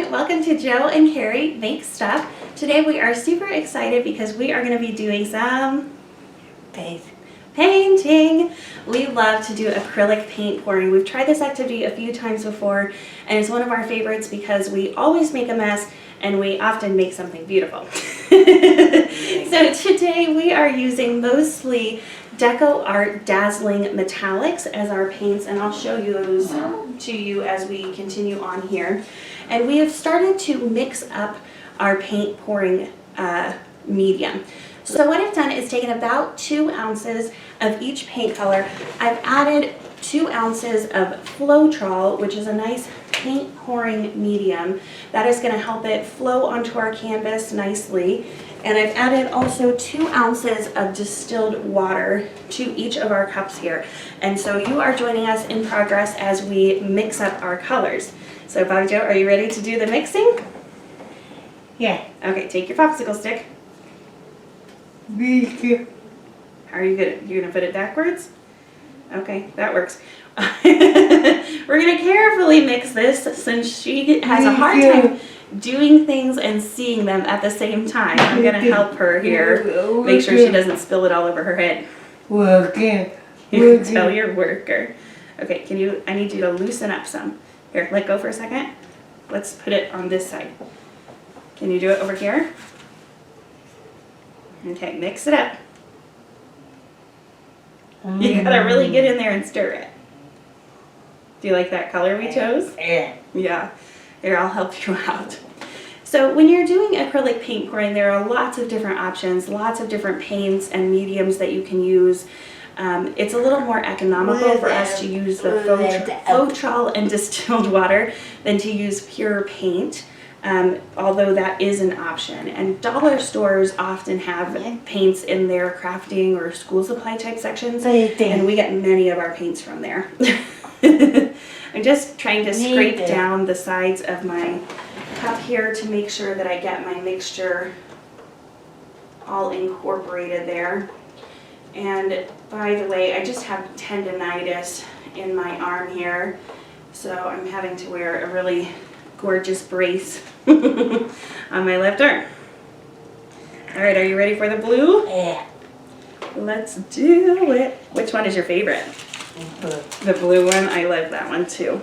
Welcome to Jo and Carrie Make Stuff. Today we are super excited because we are going to be doing some painting. We love to do acrylic paint pouring. We've tried this activity a few times before and it's one of our favorites because we always make a mess and we often make something beautiful. So today we are using mostly Deco Art Dazzling Metallics as our paints, and I'll show you those to you as we continue on here. And we have started to mix up our paint pouring medium. So what I've done is taken about 2 ounces of each paint color. I've added 2 ounces of Floetrol, which is a nice paint pouring medium that is going to help it flow onto our canvas nicely. And I've added also 2 ounces of distilled water to each of our cups here. And so you are joining us in progress as we mix up our colors. So Bobby Joe, are you ready to do the mixing? Yeah. Okay, take your popsicle stick. How are you gonna put it backwards? Okay, that works. We're gonna carefully mix this since she has a hard time doing things and seeing them at the same time. I'm gonna help her here. Make sure she doesn't spill it all over her head. You tell your worker. Okay, I need you to loosen up some. Here, let go for a second. Let's put it on this side. Can you do it over here? Okay, mix it up. You gotta really get in there and stir it. Do you like that color we chose? Yeah. Yeah. Here, I'll help you out. So when you're doing acrylic paint pouring, there are lots of different options, lots of different paints and mediums that you can use. It's a little more economical for us to use the Floetrol and distilled water than to use pure paint, although that is an option. And dollar stores often have paints in their crafting or school supply type sections, and we get many of our paints from there. I'm just trying to scrape down the sides of my cup here to make sure that I get my mixture all incorporated there. And by the way, I just have tendonitis in my arm here, so I'm having to wear a really gorgeous brace on my left arm. All right, are you ready for the blue? Yeah. Let's do it. Which one is your favorite? The blue one. I love that one too.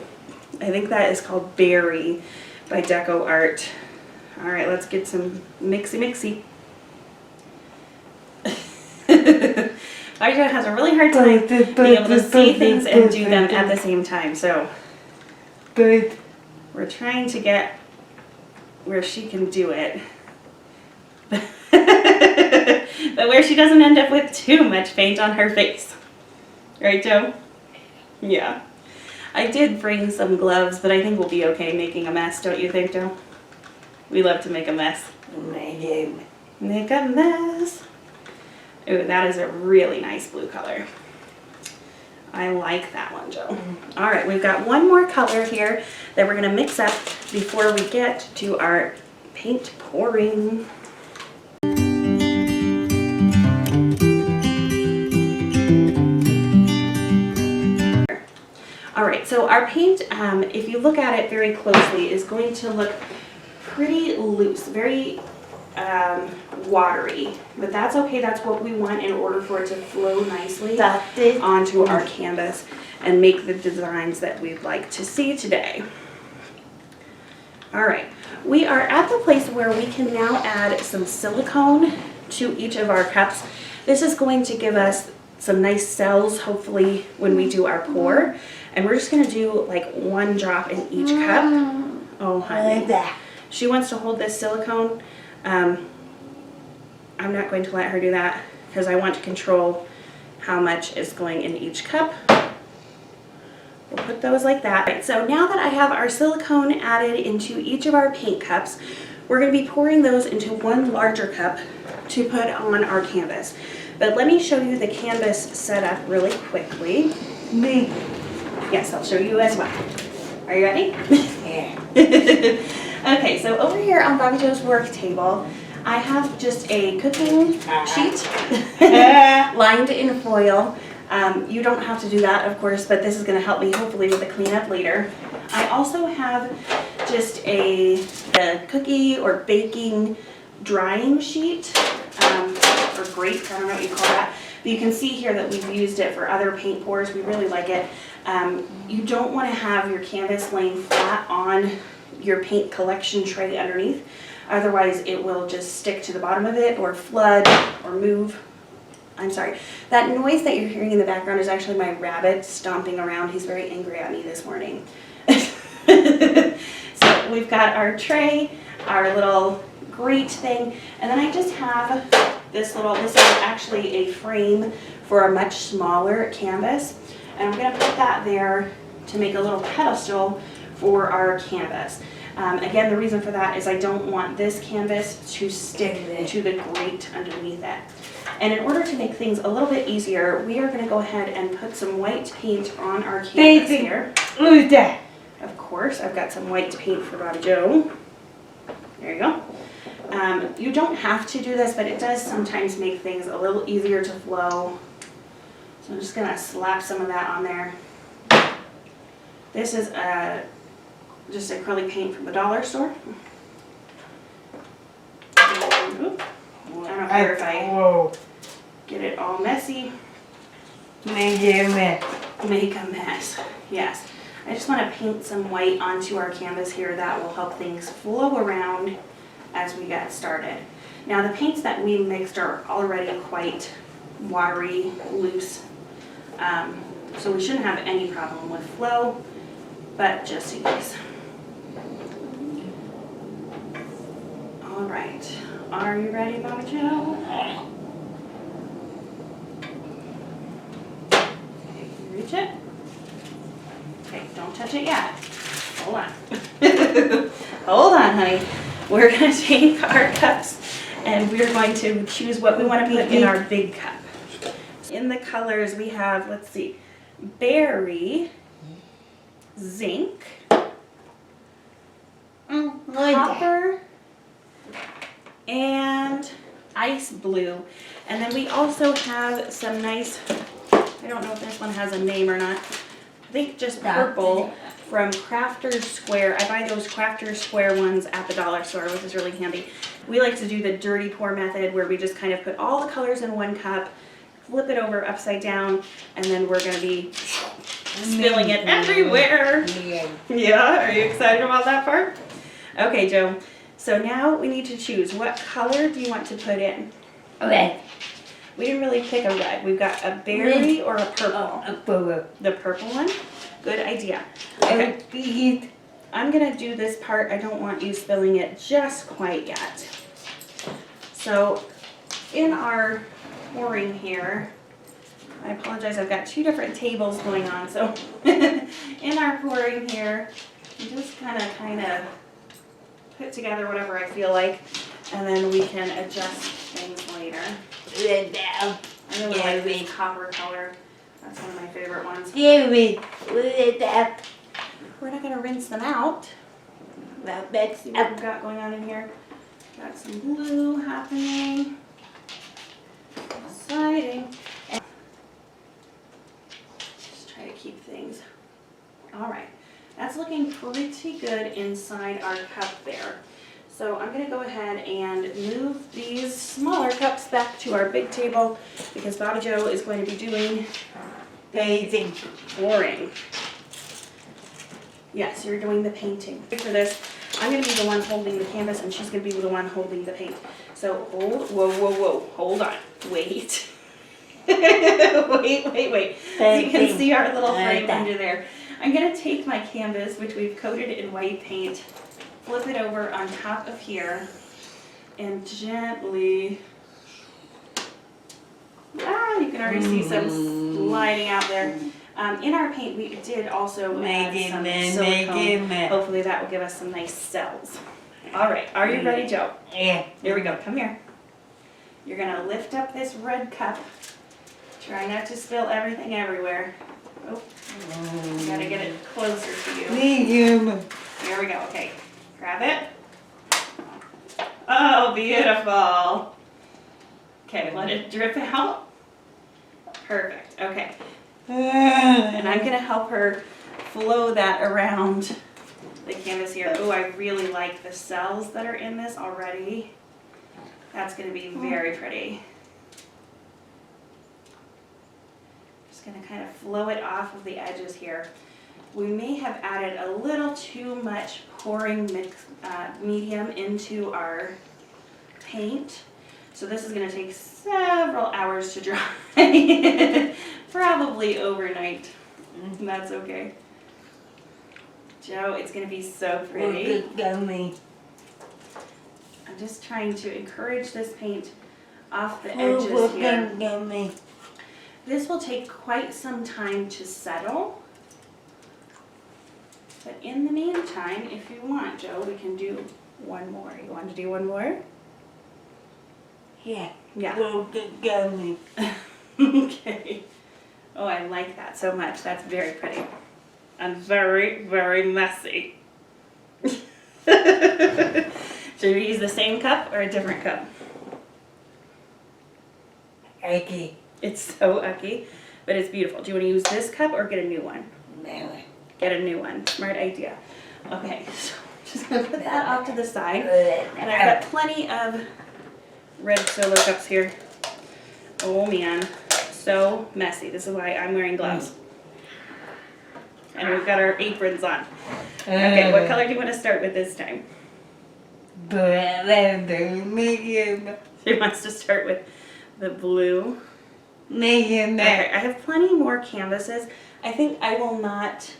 I think that is called Berry by Deco Art. All right, let's get some mixy. Aisha has a really hard time being able to see things and do them at the same time, so we're trying to get where she can do it, but where she doesn't end up with too much paint on her face. Right, Joe? Yeah. I did bring some gloves, but I think we'll be okay making a mess, don't you think, Joe? We love to make a mess. Make a mess. Ooh, that is a really nice blue color. I like that one, Joe. All right, we've got one more color here that we're gonna mix up before we get to our paint pouring. All right, so our paint, if you look at it very closely, is going to look pretty loose, very watery, but that's okay. That's what we want in order for it to flow nicely onto our canvas and make the designs that we'd like to see today. All right, we are at the place where we can now add some silicone to each of our cups. This is going to give us some nice cells, hopefully, when we do our pour. And we're just gonna do like 1 drop in each cup. Oh, honey. She wants to hold this silicone. I'm not going to let her do that because I want to control how much is going in each cup. We'll put those like that. Right, so now that I have our silicone added into each of our paint cups, we're going to be pouring those into 1 larger cup to put on our canvas. But let me show you the canvas setup really quickly. Yes, I'll show you as well. Are you ready? Yeah. Okay, so over here on Bobby Joe's work table, I have just a cooking sheet lined in foil. You don't have to do that, of course, but this is going to help me hopefully with the cleanup later. I also have just a cookie or baking drying sheet, or grate, I don't know what you call that. But you can see here that we've used it for other paint pours. We really like it. You don't want to have your canvas laying flat on your paint collection tray underneath. Otherwise it will just stick to the bottom of it or flood or move. I'm sorry. That noise that you're hearing in the background is actually my rabbit stomping around. He's very angry at me this morning. So we've got our tray, our little grate thing, and then I just have this is actually a frame for a much smaller canvas. And I'm going to put that there to make a little pedestal for our canvas. Again, the reason for that is I don't want this canvas to stick to the grate underneath it. And in order to make things a little bit easier, we are going to go ahead and put some white paint on our canvas here. Who's that? Of course, I've got some white paint for Bobby Joe. There you go. You don't have to do this, but it does sometimes make things a little easier to flow. So I'm just going to slap some of that on there. This is just acrylic paint from the dollar store. And, oops, I don't care if I get it all messy. Make a mess. Make a mess. Yes. I just want to paint some white onto our canvas here. That will help things flow around as we get started. Now the paints that we mixed are already quite watery, loose. So we shouldn't have any problem with flow, but just in case. All right. Are you ready, Bobby Joe? Okay, can you reach it? Okay, don't touch it yet. Hold on. Hold on, honey. We're going to take our cups and we're going to choose what we want to put in our big cup. In the colors we have, let's see, berry, zinc, copper, and ice blue. And then we also have some nice, I don't know if this one has a name or not, I think just purple from Crafter's Square. I buy those Crafter's Square ones at the dollar store, which is really handy. We like to do the dirty pour method where we just kind of put all the colors in one cup, flip it over upside down, and then we're going to be spilling it everywhere. Yeah, are you excited about that part? Okay, Joe. So now we need to choose what color do you want to put in? Red. We didn't really pick a red. We've got a berry or a purple. A purple. The purple one? Good idea. Okay. I'm going to do this part. I don't want you spilling it just quite yet. So in our pouring here, I apologize, I've got two different tables going on. So in our pouring here, I'm just kind of put together whatever I feel like, and then we can adjust things later. I really like this copper color. That's one of my favorite ones. We're not going to rinse them out. Let's see what we've got going on in here. Got some blue happening. Exciting. And just try to keep things. Alright. That's looking pretty good inside our cup there. So I'm going to go ahead and move these smaller cups back to our big table because Bobby Joe is going to be doing painting, pouring. Yes, you're doing the painting. For this, I'm going to be the one holding the canvas and she's going to be the one holding the paint. So whoa, hold on, wait. wait. So you can see our little frame under there. I'm going to take my canvas, which we've coated in white paint, flip it over on top of here, and gently, you can already see some sliding out there. In our paint, we did also add some silicone. Hopefully that will give us some nice cells. All right, are you ready, Joe? Yeah. Here we go, come here. You're going to lift up this red cup. Try not to spill everything everywhere. Oh, gotta get it closer to you. Here we go, okay. Grab it. Oh, beautiful. Okay, let it drip out. Perfect, okay. And I'm gonna help her flow that around the canvas here. Oh, I really like the cells that are in this already. That's gonna be very pretty. Just gonna kind of flow it off of the edges here. We may have added a little too much pouring medium into our paint. So this is gonna take several hours to dry. Probably overnight. That's okay. Jo, it's gonna be so pretty. I'm just trying to encourage this paint off the edges here. This will take quite some time to settle. But in the meantime, if you want, Jo, we can do one more. You want to do one more? Yeah. Yeah. Gummy. Okay. Oh, I like that so much. That's very pretty. And very, very messy. Should we use the same cup or a different cup? Okay. It's so ucky, but it's beautiful. Do you want to use this cup or get a new one? No. Get a new one. Smart idea. Okay, so I'm just going to put that off to the side. And I've got plenty of red solo cups here. Oh man, so messy. This is why I'm wearing gloves. And we've got our aprons on. Okay, what color do you want to start with this time? Medium. She wants to start with the blue. Medium. Okay, I have plenty more canvases. I think I will not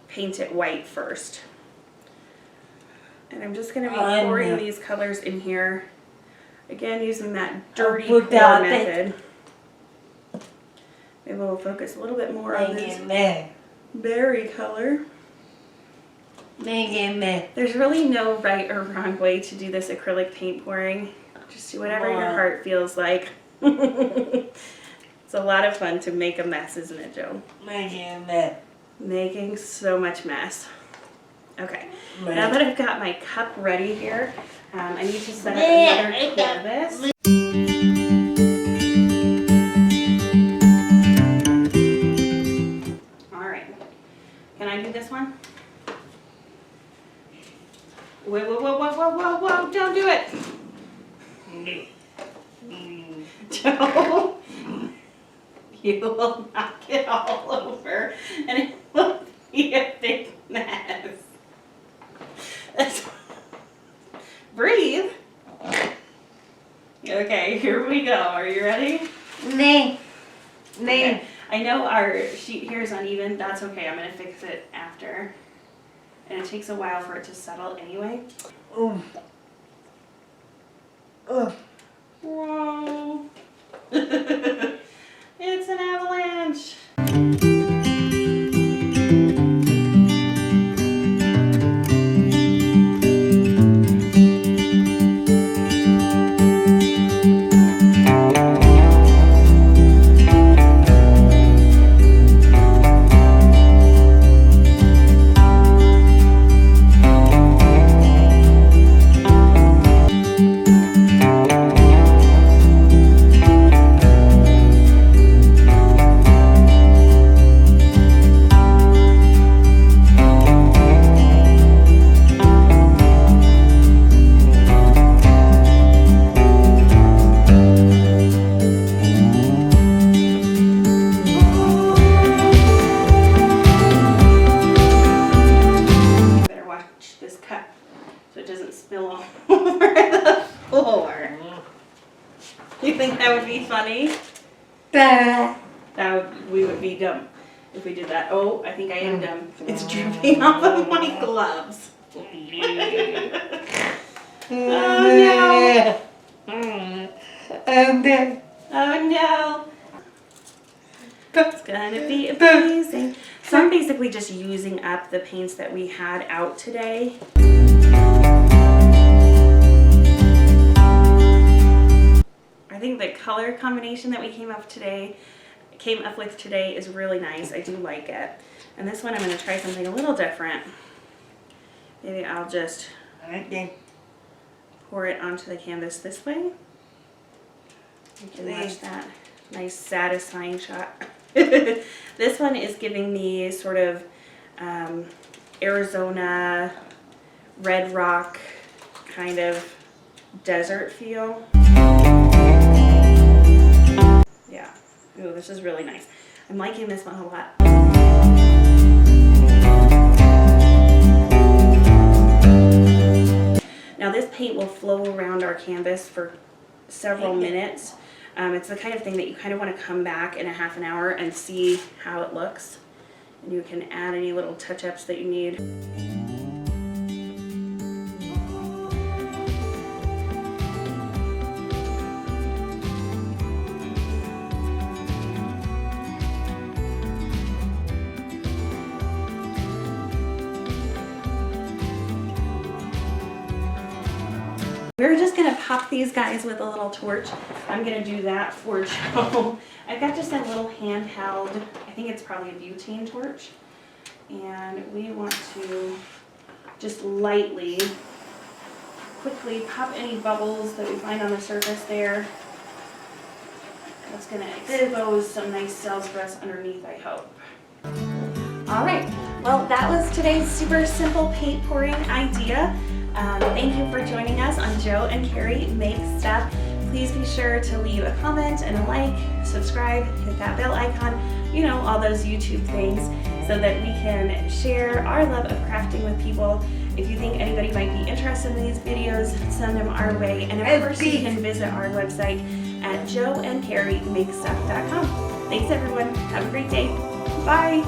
paint it white first. And I'm just going to be pouring these colors in here. Again, using that dirty pour method. Maybe we'll focus a little bit more on this berry color. There's really no right or wrong way to do this acrylic paint pouring. Just do whatever your heart feels like. It's a lot of fun to make a mess, isn't it, Jo? Making so much mess. Okay, now that I've got my cup ready here, I need to set up another canvas. Alright, can I do this one? Whoa, whoa, whoa, whoa, whoa, whoa, whoa, don't do it! Jo, you will knock it all over and it will be a big mess. Breathe. Okay, here we go. Are you ready? Okay. I know our sheet here is uneven. That's okay. I'm going to fix it after. And it takes a while for it to settle anyway. Whoa. It's an avalanche. You think that would be funny? We would be dumb if we did that. Oh, I think I am dumb. It's dripping off of my gloves. Oh no! Oh no! It's gonna be amazing. So I'm basically just using up the paints that we had out today. I think the color combination that we came up with today is really nice. I do like it. And this one I'm going to try something a little different. Maybe I'll just pour it onto the canvas this way. You can watch that nice satisfying shot. This one is giving me sort of Arizona, red rock kind of desert feel. Yeah. Ooh, this is really nice. I'm liking this one a lot. Now this paint will flow around our canvas for several minutes. It's the kind of thing that you kind of want to come back in a half an hour and see how it looks. And you can add any little touch-ups that you need. We're just gonna pop these guys with a little torch. I'm gonna do that for Joe. I've got just a little handheld, I think it's probably a butane torch. And we want to just lightly, quickly pop any bubbles that we find on the surface there. That's gonna expose some nice cells for us underneath, I hope. All right, well that was today's super simple paint pouring idea. Thank you for joining us on Joe and Carrie Make Stuff. Please be sure to leave a comment and a like, subscribe, hit that bell icon, you know, all those YouTube things, so that we can share our love of crafting with people. If you think anybody might be interested in these videos, send them our way. And of course, you can visit our website at JoAndCarrieMakeStuff.com. Thanks everyone. Have a great day. Bye.